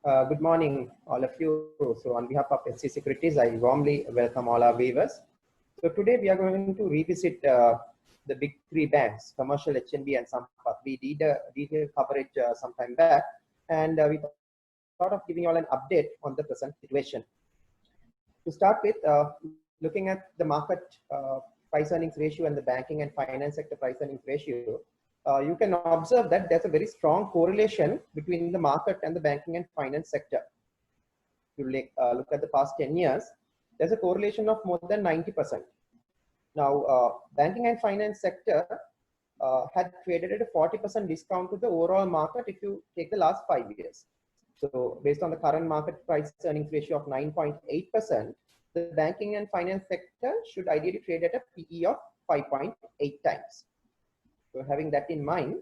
Good morning, all of you. So, on behalf of SC Securities, I warmly welcome all our viewers. So, today we are going to revisit the big three banks, Commercial, HNB, and Sampath. We did a detailed coverage some time back, and we thought of giving you all an update on the present situation. To start with, looking at the market price earnings ratio and the banking and finance sector price earnings ratio, you can observe that there's a very strong correlation between the market and the banking and finance sector. If you look at the past 10 years, there's a correlation of more than 90%. Now, banking and finance sector had traded at a 40% discount to the overall market if you take the last 5 years. So based on the current market price earnings ratio of 9.8%, the banking and finance sector should ideally trade at a PE of 5.8 times. So having that in mind,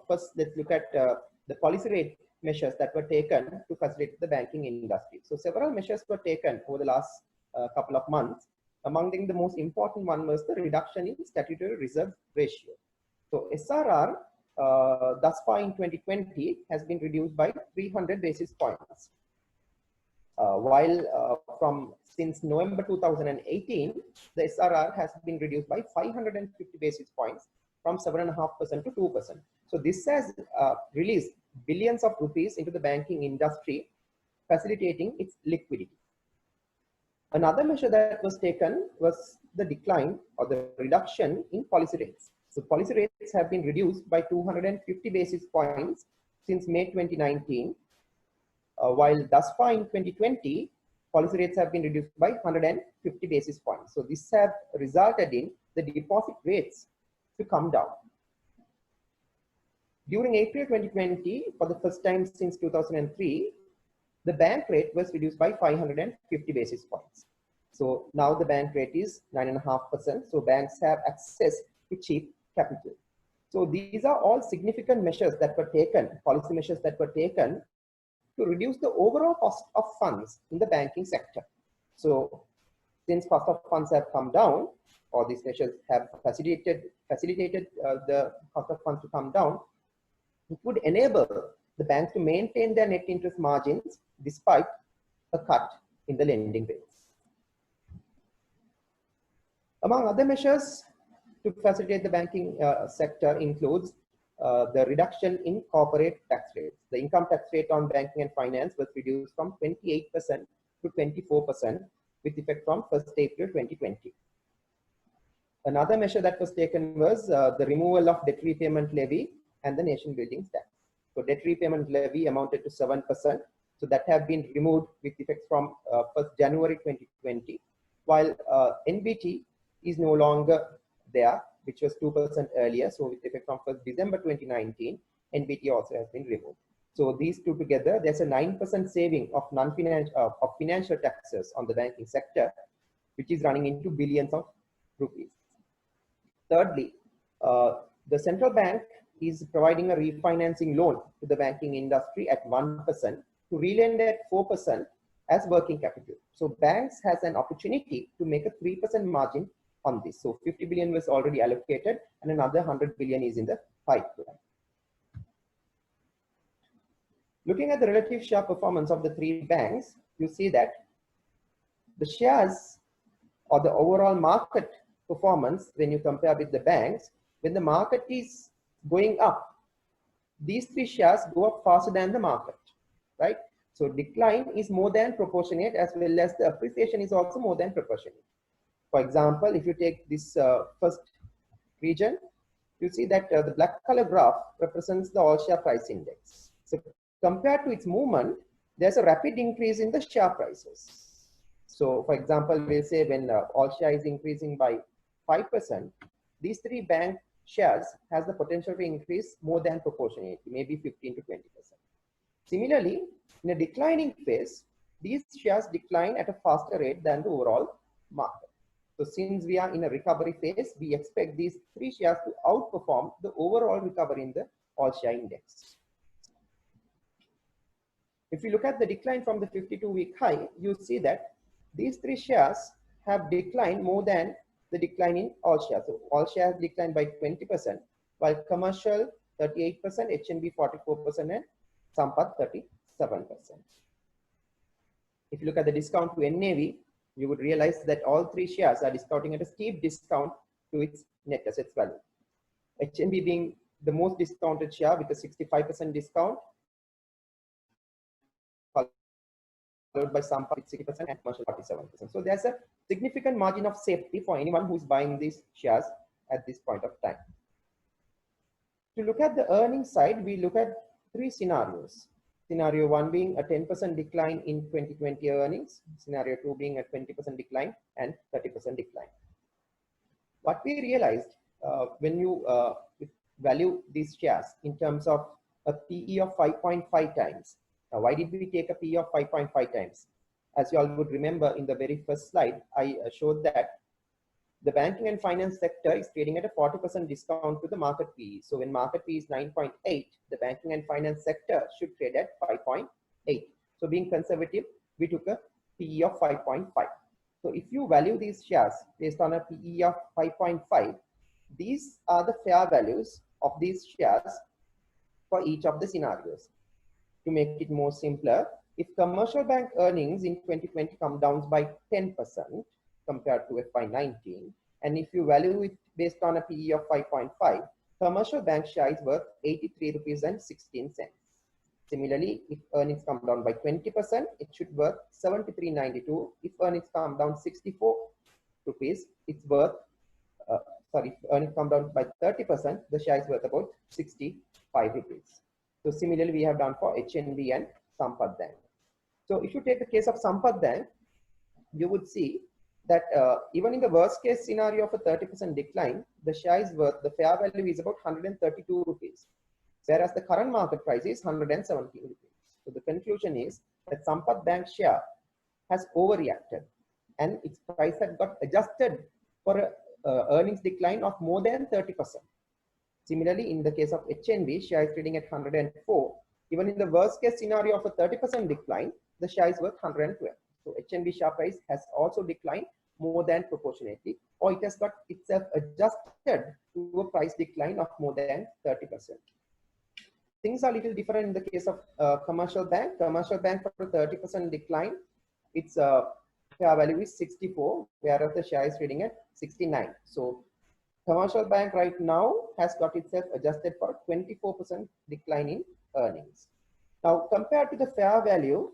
first let's look at the policy rate measures that were taken to facilitate the banking industry. So several measures were taken over the last couple of months. Among them, the most important one was the reduction in statutory reserve ratio. So SRR thus far in 2020 has been reduced by 300 basis points. While since November 2018, the SRR has been reduced by 550 basis points from 7.5% to 2%. So this has released billions of rupees into the banking industry, facilitating its liquidity. Another measure that was taken was the decline or the reduction in policy rates. So policy rates have been reduced by 250 basis points since May 2019, while thus far in 2020, policy rates have been reduced by 150 basis points. So this has resulted in the deposit rates to come down. During April 2020, for the first time since 2003, the bank rate was reduced by 550 basis points. So now the bank rate is 9.5%. So banks have access to cheap capital. So these are all significant measures that were taken, policy measures that were taken to reduce the overall cost of funds in the banking sector. So since cost of funds have come down, or these measures have facilitated the cost of funds to come down, it would enable the banks to maintain their net interest margins despite a cut in the lending rates. Among other measures to facilitate the banking sector includes the reduction in corporate tax rates. The income tax rate on banking and finance was reduced from 28% to 24% with effect from 1st April 2020. Another measure that was taken was the removal of debt repayment levy and the nation building tax. So debt repayment levy amounted to 7%. So that have been removed with effect from 1st January 2020, while NBT is no longer there, which was 2% earlier. So with effect from 1st December 2019, NBT also has been removed. So these two together, there's a 9% saving of financial taxes on the banking sector, which is running into billions of rupees. Thirdly, the central bank is providing a refinancing loan to the banking industry at 1% to relend at 4% as working capital. So banks has an opportunity to make a 3% margin on this. So 50 billion was already allocated and another 100 billion is in the pipeline. Looking at the relative share performance of the three banks, you see that the shares or the overall market performance, when you compare with the banks, when the market is going up, these three shares go up faster than the market, right? So decline is more than proportionate, as well as the appreciation is also more than proportionate. For example, if you take this first region, you see that the black color graph represents the all share price index. So compared to its movement, there's a rapid increase in the share prices. So for example, we'll say when all share is increasing by 5%, these three bank shares has the potential to increase more than proportionate, maybe 15 to 20%. Similarly, in a declining phase, these shares decline at a faster rate than the overall market. So since we are in a recovery phase, we expect these three shares to outperform the overall recovery in the all share index. If you look at the decline from the 52-week high, you see that these three shares have declined more than the decline in all shares. So all shares declined by 20%, while commercial 38%, HNB 44%, and Sampath 37%. If you look at the discount to NAV, you would realize that all three shares are discounting at a steep discount to its net assets value. HNB being the most discounted share with a 65% discount, followed by Sampann with 60% and Commercial 47%. So there's a significant margin of safety for anyone who's buying these shares at this point of time. To look at the earnings side, we look at three scenarios. Scenario 1 being a 10% decline in 2020 earnings, scenario 2 being a 20% decline, and 30% decline. What we realized when you value these shares in terms of a PE of 5.5 times. Now, why did we take a PE of 5.5 times? As you all would remember, in the very first slide, I showed that the banking and finance sector is trading at a 40% discount to the market PE. So when market PE is 9.8, the banking and finance sector should trade at 5.8. So being conservative, we took a PE of 5.5. So if you value these shares based on a PE of 5.5, these are the fair values of these shares for each of the scenarios. To make it more simpler, if commercial bank earnings in 2020 come down by 10% compared to FY19, and if you value it based on a PE of 5.5, commercial bank share is worth 83 rupees and 16 cents. Similarly, if earnings come down by 20%, it should worth 73.92. If earnings come down 64 rupees, it's worth if earnings come down by 30%, the share is worth about 65 rupees. So similarly, we have done for HNB and Sampath Bank. So if you take the case of Sampath Bank, you would see that even in the worst case scenario of a 30% decline, the share is worth, the fair value is about 132 rupees, whereas the current market price is 117 rupees. So the conclusion is that Sampath Bank share has overreacted and its price had got adjusted for a earnings decline of more than 30%. Similarly, in the case of HNB, share is trading at 104. Even in the worst case scenario of a 30% decline, the share is worth 112. So HNB share price has also declined more than proportionately, or it has got itself adjusted to a price decline of more than 30%. Things are a little different in the case of commercial bank. Commercial bank for a 30% decline, its fair value is 64, whereas the share is trading at 69. So commercial bank right now has got itself adjusted for a 24% decline in earnings. Now, compared to the fair value,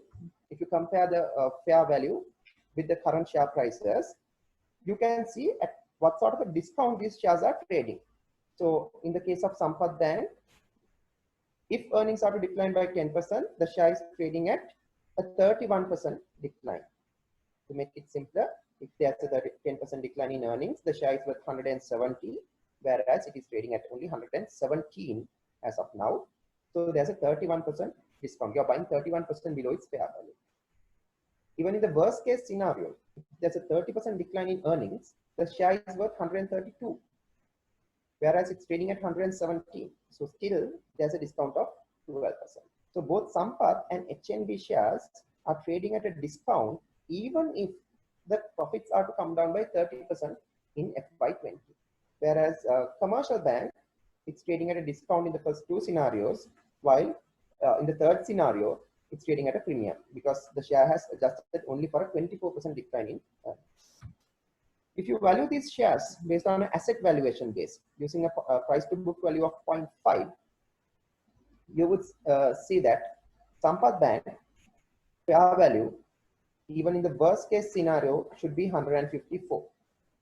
if you compare the fair value with the current share prices, you can see at what sort of a discount these shares are trading. So in the case of Sampath Bank, if earnings are to decline by 10%, the share is trading at a 31% decline. To make it simpler, if there's a 10% decline in earnings, the share is worth 170, whereas it is trading at only 117 as of now. So there's a 31% discount. You're buying 31% below its fair value. Even in the worst case scenario, if there's a 30% decline in earnings, the share is worth 132, whereas it's trading at 117. So still there's a discount of 12%. So both Sampath and HNB shares are trading at a discount, even if the profits are to come down by 30% in FY20. Whereas commercial bank, it's trading at a discount in the first two scenarios, while in the third scenario, it's trading at a premium because the share has adjusted only for a 24% decline in earnings. If you value these shares based on an asset valuation base using a price to book value of 0.5, you would see that Sampath Bank fair value, even in the worst case scenario, should be 154,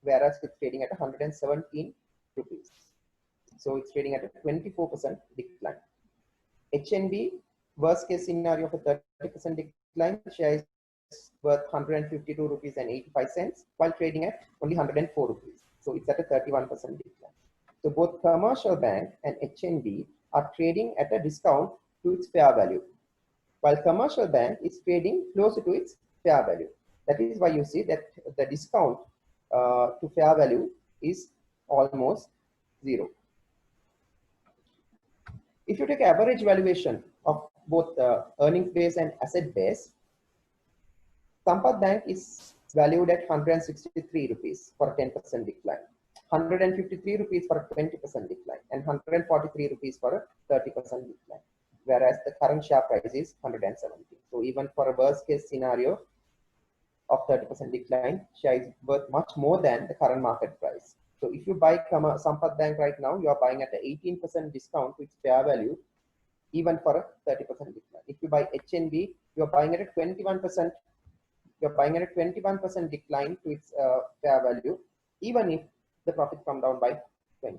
whereas it's trading at 117 rupees. So it's trading at a 24% decline. HNB, worst case scenario of a 30% decline, share is worth 152 rupees and 85 cents, while trading at only 104 rupees. So it's at a 31% decline. So both commercial bank and HNB are trading at a discount to its fair value, while commercial bank is trading closer to its fair value. That is why you see that the discount to fair value is almost zero. If you take average valuation of both earnings base and asset base, Sampath Bank is valued at 163 rupees for a 10% decline, 153 rupees for a 20% decline, and 143 rupees for a 30% decline. whereas the current share price is 170. So even for a worst case scenario of 30% decline, share is worth much more than the current market price. So if you buy Sampath Bank right now, you are buying at an 18% discount to its fair value, even for a 30% decline. If you buy HNB, you are buying at a 21%. You're buying at a 21% decline to its fair value, even if the profit come down by 20%.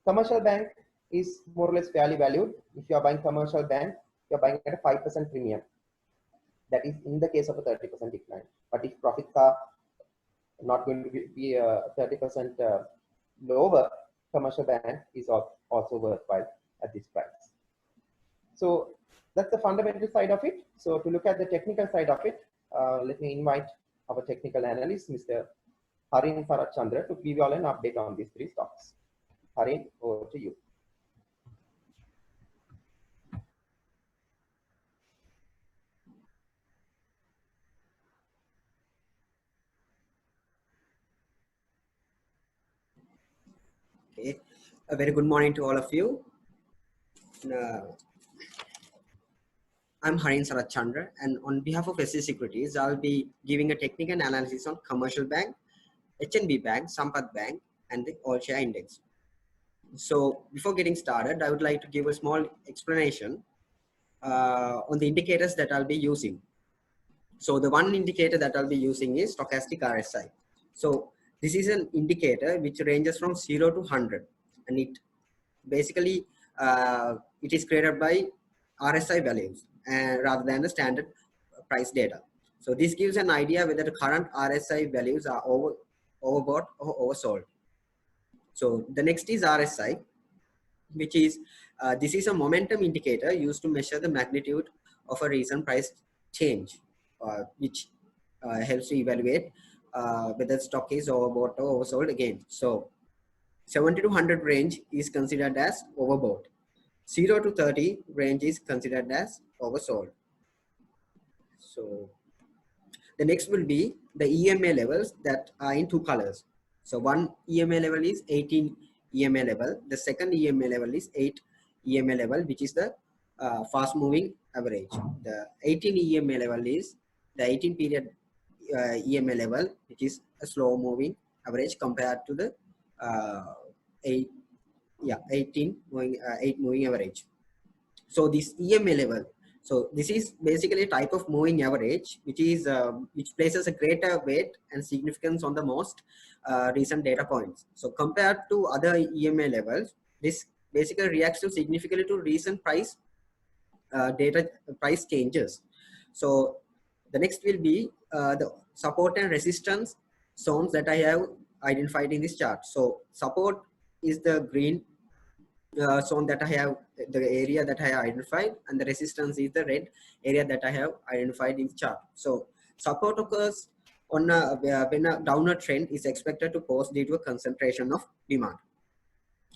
Commercial bank is more or less fairly valued. If you are buying commercial bank, you're buying at a 5% premium. That is in the case of a 30% decline. But if profits are not going to be 30% lower, commercial bank is also worthwhile at this price. So that's the fundamental side of it. So to look at the technical side of it, let me invite our technical analyst, Mr. Harin Sarachandra, to give you all an update on these three stocks. Harin, over to you. Okay. A very good morning to all of you. I'm Harin Sarachandra, and on behalf of SC Securities, I'll be giving a technical analysis on Commercial Bank, HNB Bank, Sampath Bank, and the All Share Index. So before getting started, I would like to give a small explanation on the indicators that I'll be using. So the one indicator that I'll be using is stochastic RSI. So this is an indicator which ranges from 0 to 100, and it basically it is created by RSI values rather than the standard price data. So this gives an idea whether the current RSI values are overbought or oversold. So the next is RSI, which is this is a momentum indicator used to measure the magnitude of a recent price change, which helps to evaluate whether the stock is overbought or oversold again. So 70 to 100 range is considered as overbought. 0 to 30 range is considered as oversold. So the next will be the EMA levels that are in two colors. So one EMA level is 18 EMA level. The second EMA level is 8 EMA level, which is the fast moving average. The 18 EMA level is the 18 period EMA level, which is a slow moving average compared to the 8 moving average. So this EMA level, so this is basically a type of moving average which is which places a greater weight and significance on the most recent data points. So compared to other EMA levels, this basically reacts to significantly to recent price price changes. So the next will be the support and resistance zones that I have identified in this chart. So support is the green zone that I have, the area that I have identified, and the resistance is the red area that I have identified in the chart. So support occurs on when a downward trend is expected to pause due to a concentration of demand,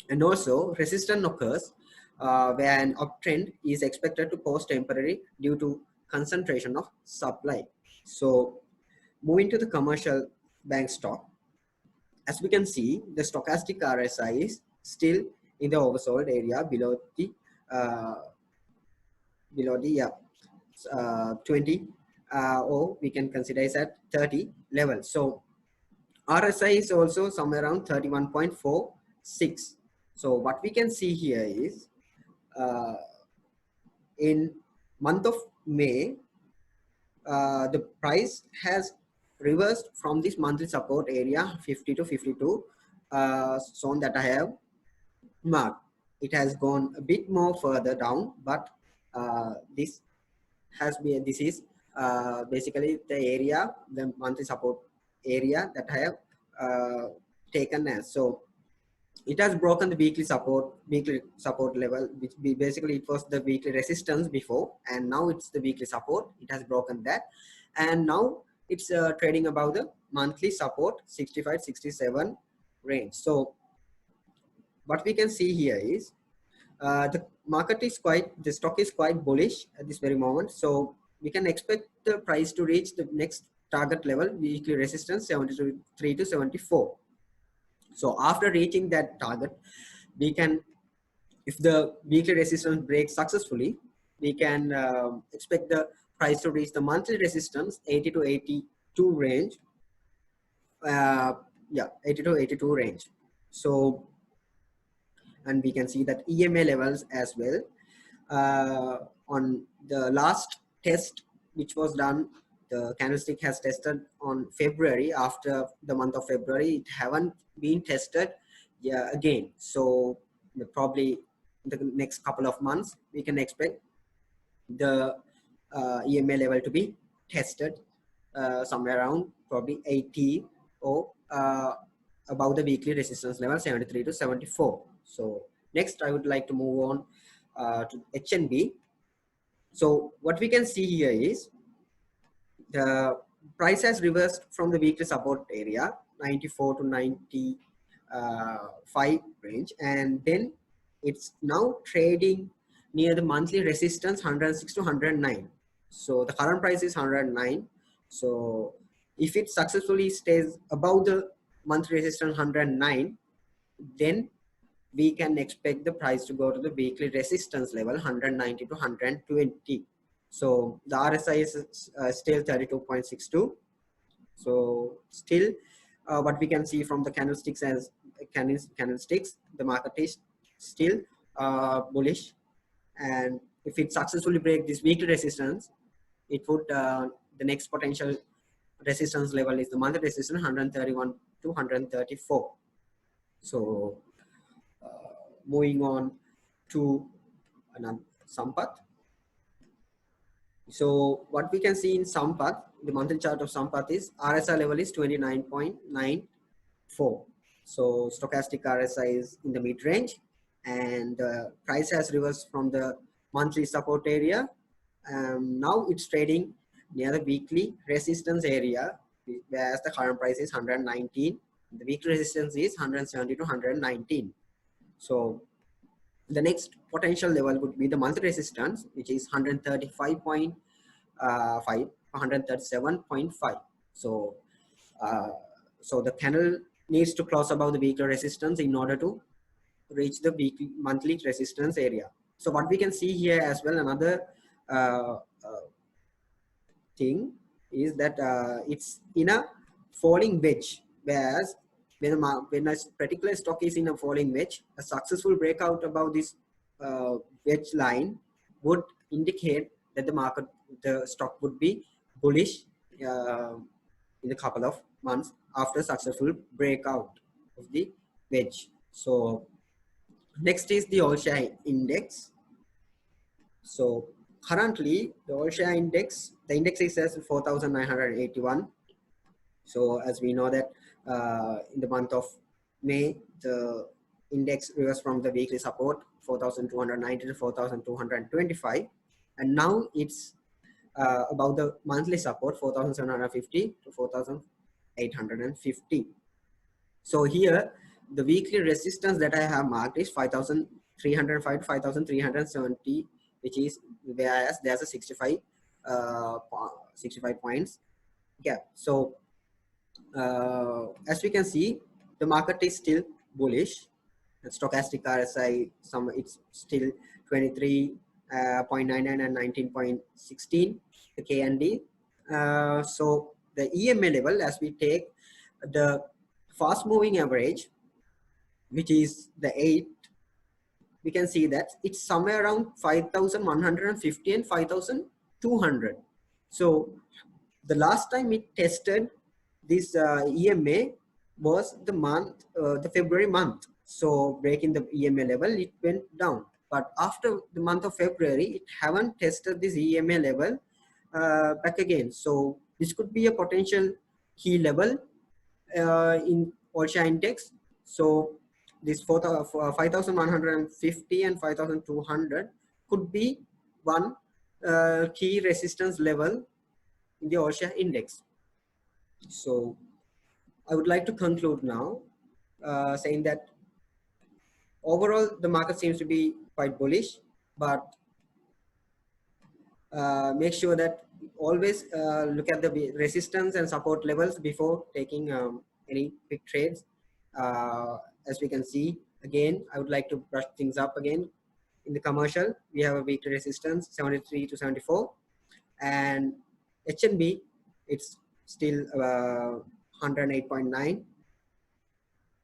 and also resistance occurs where an uptrend is expected to pause temporarily due to concentration of supply. So moving to the commercial bank stock, as we can see, the stochastic RSI is still in the oversold area below the 20 or we can consider is at 30 level. So RSI is also somewhere around 31.46. So what we can see here is in month of May, the price has reversed from this monthly support area 50 to 52 zone that I have marked. It has gone a bit more further down, but this is basically the area, the monthly support area that I have taken as. So it has broken the weekly support level, which basically it was the weekly resistance before, and now it's the weekly support. It has broken that, and now it's trading above the monthly support 65-67 range. So what we can see here is the market is the stock is quite bullish at this very moment. So we can expect the price to reach the next target level, weekly resistance 73 to 74. So after reaching that target, we can If the weekly resistance breaks successfully, we can expect the price to reach the monthly resistance 80 to 82 range. Yeah, 80 to 82 range. So, and we can see that EMA levels as well. On the last test which was done, the candlestick has tested on February. After the month of February, it haven't been tested again. So probably in the next couple of months, we can expect the EMA level to be tested somewhere around probably 80 or above the weekly resistance level 73 to 74. So next I would like to move on to HNB. So what we can see here is the price has reversed from the weekly support area 94 to 95 range, and then it's now trading near the monthly resistance 106 to 109. So the current price is 109. So if it successfully stays above the monthly resistance 109, then we can expect the price to go to the weekly resistance level 190 to 120. So the RSI is still 32.62. So still what we can see from the candlesticks as candlesticks, the market is still bullish. And if it successfully break this weekly resistance, it would the next potential resistance level is the monthly resistance 131 to 134. So moving on to another Sampath. So what we can see in Sampath, the monthly chart of Sampath is RSI level is 29.94. So stochastic RSI is in the mid range, and the price has reversed from the monthly support area. Now it's trading near the weekly resistance area, whereas the current price is 119. The weekly resistance is 170 to 119. So the next potential level would be the monthly resistance, which is 135.5, 137.5. So, so the candle needs to close above the weekly resistance in order to reach the weekly monthly resistance area. So what we can see here as well, another thing is that it's in a falling wedge, whereas when a particular stock is in a falling wedge, a successful breakout above this wedge line would indicate that the stock would be bullish in a couple of months after successful breakout of the wedge. So next is the all-share index. So currently the all-share index, the index is as 4,981. So as we know that in the month of May, the index reversed from the weekly support 4,290 to 4,225, and now it's about the monthly support 4,750 to 4,850. So here the weekly resistance that I have marked is 5,305 to 5,370, which is, whereas there's a 65 points gap. So as we can see, the market is still bullish. The stochastic RSI, it's still 23.99 and 19.16, the KND. So the EMA level, as we take the fast moving average, which is the 8, we can see that it's somewhere around 5,150 and 5,200. So the last time it tested this EMA was the February month. So breaking the EMA level, it went down. But after the month of February, it haven't tested this EMA level back again. So this could be a potential key level in all-share index. So this 5,150 and 5,200 could be one key resistance level in the all-share index. So I would like to conclude now saying that overall the market seems to be quite bullish, but make sure that always look at the resistance and support levels before taking any big trades. As we can see, Again, I would like to brush things up again. In the commercial, we have a weekly resistance 73 to 74, and HNB, it's still 108.9,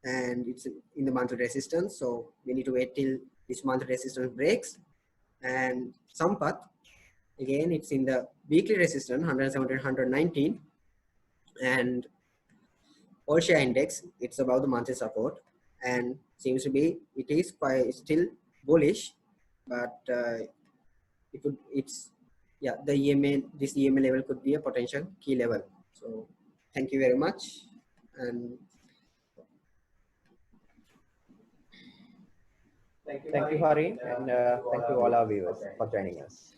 and it's in the monthly resistance. So we need to wait till this monthly resistance breaks. And Sampath, again, it's in the weekly resistance 117, 119, and all share index, it's about the monthly support, and seems to be, it is quite still bullish, but it's, yeah, the EMA, this EMA level could be a potential key level. So thank you very much. And thank you, Hari, and thank you all our viewers for joining us.